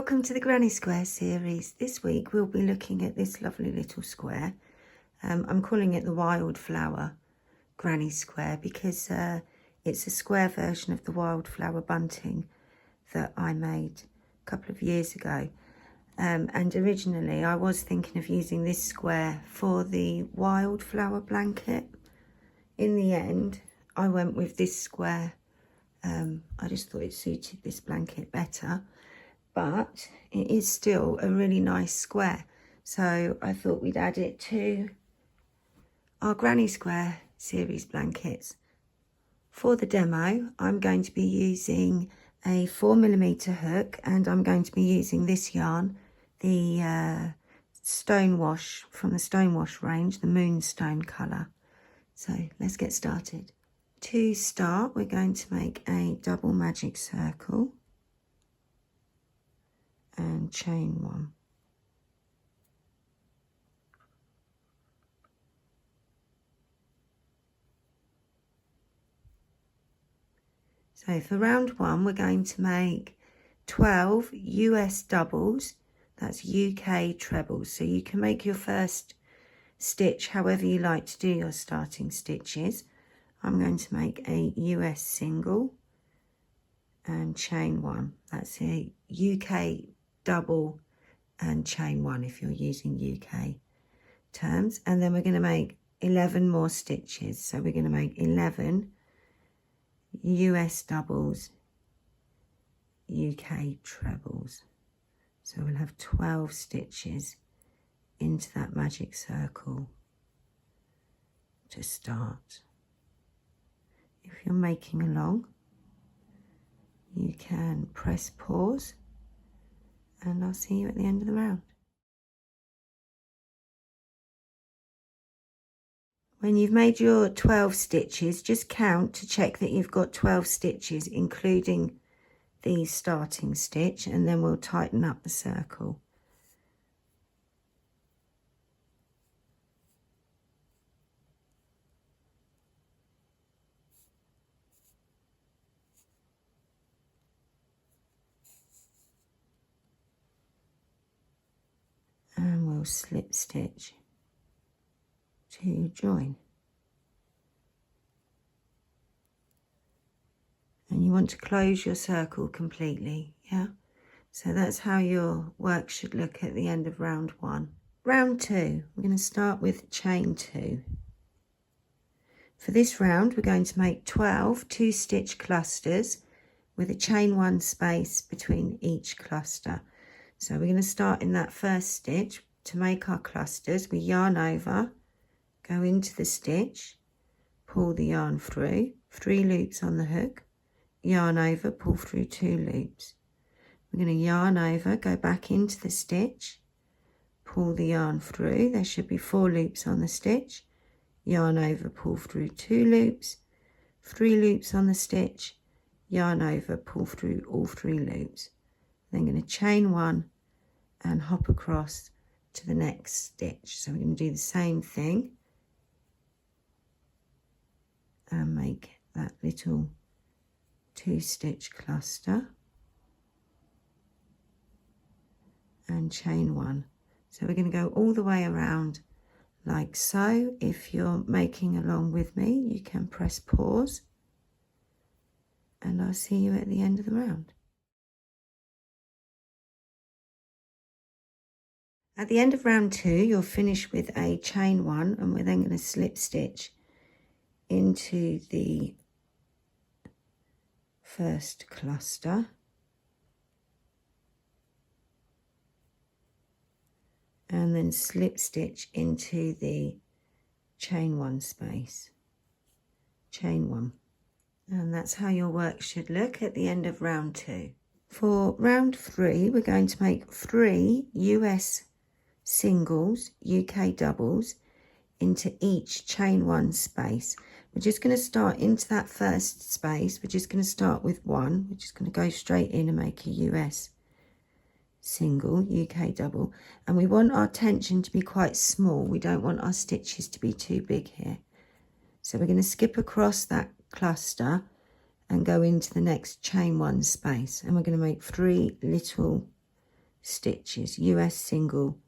welcome to the Granny Square series. This week we'll be looking at this lovely little square. I'm calling it the Wildflower Granny Square because it's a square version of the Wildflower Bunting that I made a couple of years ago. And originally I was thinking of using this square for the Wildflower blanket. In the end I went with this square. I just thought it suited this blanket better. But it is still a really nice square, so I thought we'd add it to our Granny Square series blankets. For the demo, I'm going to be using a 4mm hook, and I'm going to be using this yarn, the Stonewash from the Stonewash range, the Moonstone colour. So let's get started. To start, we're going to make a double magic circle and chain one. So for round one, we're going to make 12 US doubles, that's UK trebles. So you can make your first stitch however you like to do your starting stitches. I'm going to make a US single and chain one. That's a UK double and chain one if you're using UK terms. And then we're going to make 11 more stitches. So we're going to make 11 US doubles, UK trebles. So we'll have 12 stitches into that magic circle to start. If you're making along, you can press pause, and I'll see you at the end of the round. When you've made your 12 stitches, just count to check that you've got 12 stitches, including the starting stitch, and then we'll tighten up the circle. And we'll slip stitch to join. And you want to close your circle completely, yeah? So that's how your work should look at the end of round one. Round two, we're going to start with chain two. For this round, we're going to make 12 two-stitch clusters with a chain one space between each cluster. So we're going to start in that first stitch. To make our clusters, we yarn over, go into the stitch, pull the yarn through, 3 loops on the hook, yarn over, pull through 2 loops. We're going to yarn over, go back into the stitch, pull the yarn through, there should be 4 loops on the stitch, yarn over, pull through 2 loops, 3 loops on the stitch, yarn over, pull through all 3 loops. Then going to chain one and hop across to the next stitch. So we're going to do the same thing and make that little 2-stitch cluster and chain one. So we're going to go all the way around like so. If you're making along with me, you can press pause, and I'll see you at the end of the round. At the end of round two, you'll finish with a chain one, and we're then going to slip stitch into the first cluster, and then slip stitch into the chain one space, chain one. And that's how your work should look at the end of round two. For round three, we're going to make 3 US singles, UK doubles into each chain one space. We're just going to start into that first space. We're just going to start with 1. We're just going to go straight in and make a US single, UK double. And we want our tension to be quite small. We don't want our stitches to be too big here. So we're going to skip across that cluster and go into the next chain one space, and we're going to make 3 little stitches, US single,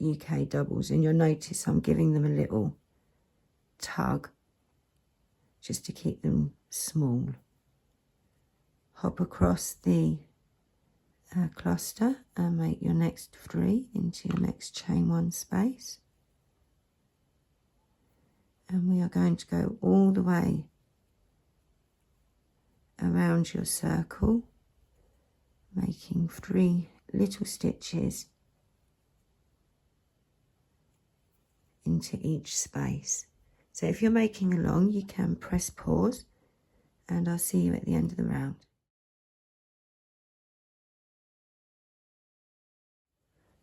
UK doubles, and you'll notice I'm giving them a little tug just to keep them small. Hop across the cluster and make your next 3 into your next chain 1 space, and we are going to go all the way around your circle, making 3 little stitches into each space. So if you're making along, you can press pause, and I'll see you at the end of the round.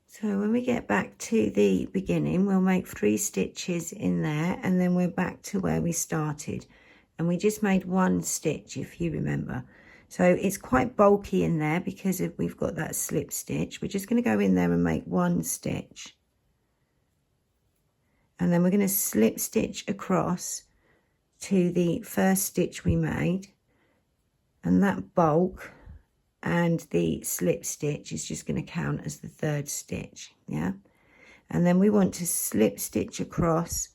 So when we get back to the beginning, we'll make 3 stitches in there, and then we're back to where we started, and we just made 1 stitch, if you remember. So it's quite bulky in there because we've got that slip stitch. We're just going to go in there and make 1 stitch, and then we're going to slip stitch across to the first stitch we made, and that bulk and the slip stitch is just going to count as the 3rd stitch, yeah? And then we want to slip stitch across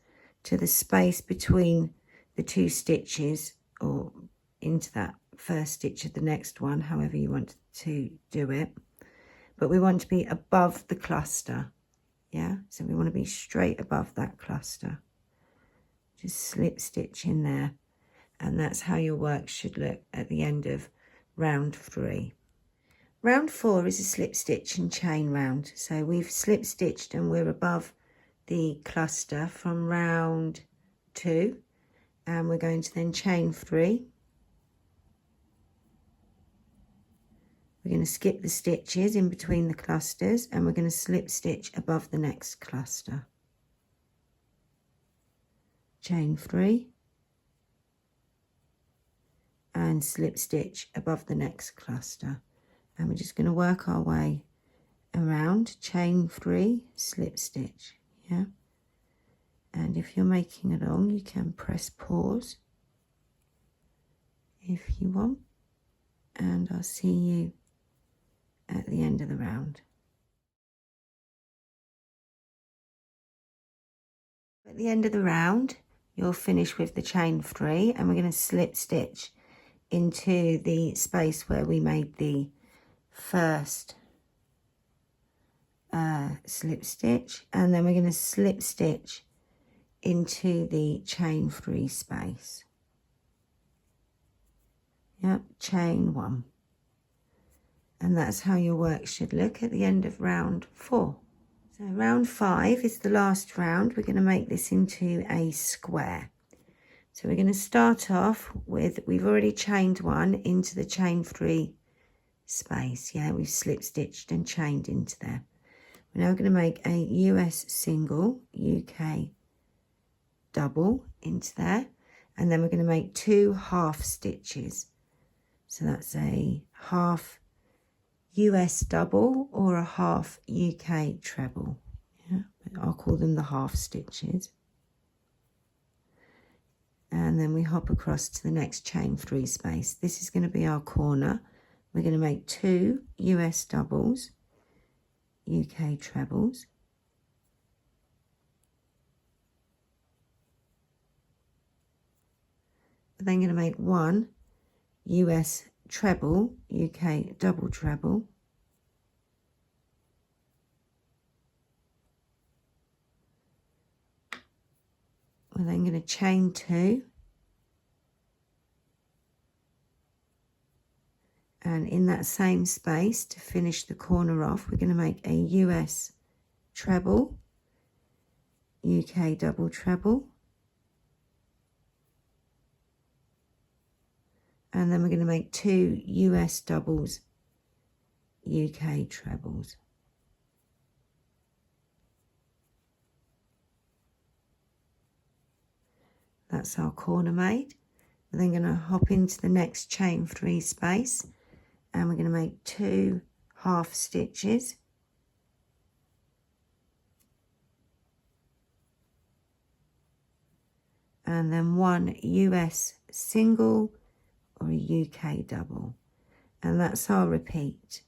to the space between the 2 stitches, or into that first stitch of the next one, however you want to do it. But we want to be above the cluster, yeah? So we want to be straight above that cluster. Just slip stitch in there, and that's how your work should look at the end of round 3. Round 4 is a slip stitch and chain round. So we've slip stitched and we're above the cluster from round 2, and we're going to then chain 3. We're going to skip the stitches in between the clusters, and we're going to slip stitch above the next cluster. Chain 3 and slip stitch above the next cluster. And we're just going to work our way around, chain 3, slip stitch, yeah? And if you're making along, you can press pause if you want, and I'll see you at the end of the round. At the end of the round, you'll finish with the chain 3, and we're going to slip stitch into the space where we made the first slip stitch, and then we're going to slip stitch into the chain 3 space. Yep, chain 1. And that's how your work should look at the end of round 4. So round 5 is the last round. We're going to make this into a square. So we're going to start off with, we've already chained 1 into the chain 3 space, yeah, we've slip stitched and chained into there. We're now going to make a US single, UK double into there, and then we're going to make 2 half stitches. So that's a half US double or a half UK treble, yeah, but I'll call them the half stitches. And then we hop across to the next chain 3 space. This is going to be our corner. We're going to make 2 US doubles, UK trebles. We're then going to make 1 US treble, UK double treble. We're then going to chain 2. And in that same space, to finish the corner off, we're going to make a US treble, UK double treble. And then we're going to make 2 US doubles, UK trebles. That's our corner made. We're then going to hop into the next chain 3 space, and we're going to make 2 half stitches. And then 1 US single or a UK double. And that's our repeat.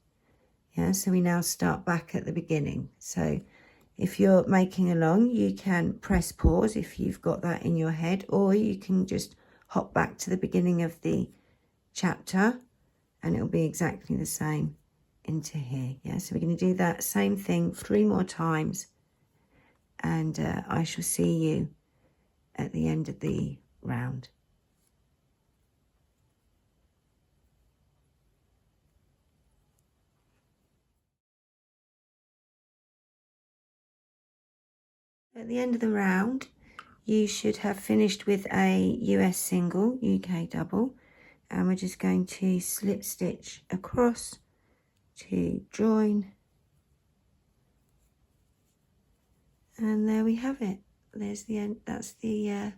Yeah, so we now start back at the beginning. So if you're making along, you can press pause if you've got that in your head, or you can just hop back to the beginning of the chapter and it'll be exactly the same into here. Yeah, so we're going to do that same thing 3 more times, and I shall see you at the end of the round. At the end of the round, you should have finished with a US single, UK double, and we're just going to slip stitch across to join, and there we have it. There's the end. That's the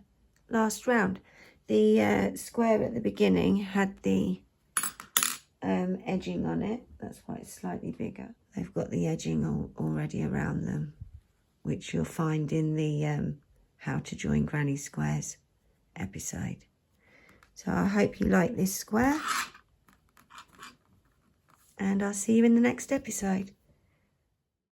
last round. The square at the beginning had the edging on it. That's why it's slightly bigger. They've got the edging already around them, which you'll find in the How to Join Granny Squares episode. So I hope you like this square, and I'll see you in the next episode.